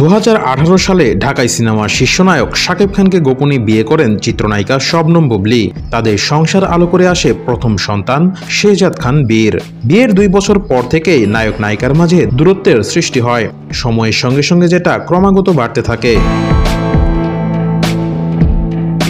2018 সালে ঢাকাই সিনেমার শীর্ষনায়ক শাকিব খানকে গোপনে বিয়ে করেন চিত্রনায়িকা শবনম বুবলী। তাদের সংসার আলো করে আসে প্রথম সন্তান শেহজাদ খান বীর। বিয়ের 2 বছর পর থেকেই নায়ক নায়িকার মাঝে দূরত্বের সৃষ্টি হয়, সময়ের সঙ্গে সঙ্গে যেটা ক্রমাগত বাড়তে থাকে।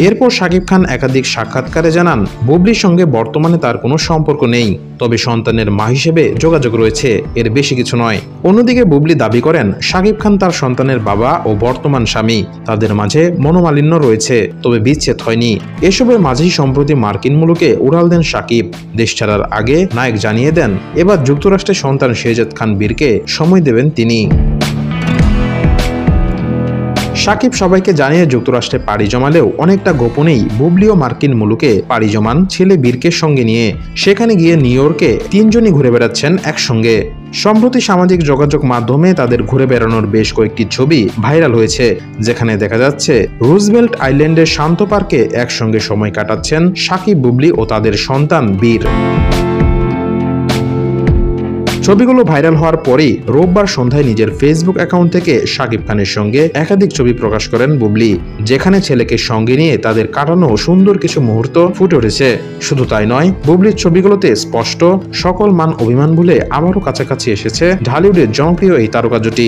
এরপর শাকিব খান একাধিক সাক্ষাৎকারে জানান, বুবলির সঙ্গে বর্তমানে তার কোনো সম্পর্ক নেই, তবে সন্তানের মা হিসেবে যোগাযোগ রয়েছে, এর বেশি কিছু নয়। অন্যদিকে বুবলি দাবি করেন, শাকিব খান তার সন্তানের বাবা ও বর্তমান স্বামী, তাদের মাঝে মনোমালিন্য রয়েছে, তবে বিচ্ছেদ হয়নি। এসবের মাঝেই সম্প্রতি মার্কিন মুলুকে উড়াল দেন শাকিব। দেশ ছাড়ার আগে নায়ক জানিয়ে দেন, এবার যুক্তরাষ্ট্রের সন্তান শেহজাদ খান বীরকে সময় দেবেন তিনি। শাকিব সবাইকে জানিয়ে যুক্তরাষ্ট্রে পাড়ি জমালেও অনেকটা গোপনেই বুবলিও মার্কিন মুলুকে পাড়ি জমান ছেলে বীরকে সঙ্গে নিয়ে। সেখানে গিয়ে নিউ ইয়র্কে 3 জনই ঘুরে বেড়াচ্ছেন একসঙ্গে। সম্প্রতি সামাজিক যোগাযোগ মাধ্যমে তাদের ঘুরে বেড়ানোর বেশ কয়েকটি ছবি ভাইরাল হয়েছে, যেখানে দেখা যাচ্ছে রুজভেল্ট আইল্যান্ডের শান্ত পার্কে একসঙ্গে সময় কাটাচ্ছেন শাকিব, বুবলি ও তাদের সন্তান বীর। ছবিগুলো ভাইরাল হওয়ার পরেই রোববার সন্ধ্যায় নিজের ফেসবুক অ্যাকাউন্ট থেকে শাকিব খানের সঙ্গে একাধিক ছবি প্রকাশ করেন বুবলি, যেখানে ছেলেকে সঙ্গে নিয়ে তাদের কাটানো সুন্দর কিছু মুহূর্ত ফুটে উঠেছে। শুধু তাই নয়, বুবলির ছবিগুলোতে স্পষ্ট সকল মান অভিমান ভুলে আবারও কাছাকাছি এসেছে ঢালিউডের জনপ্রিয় এই তারকা জুটি।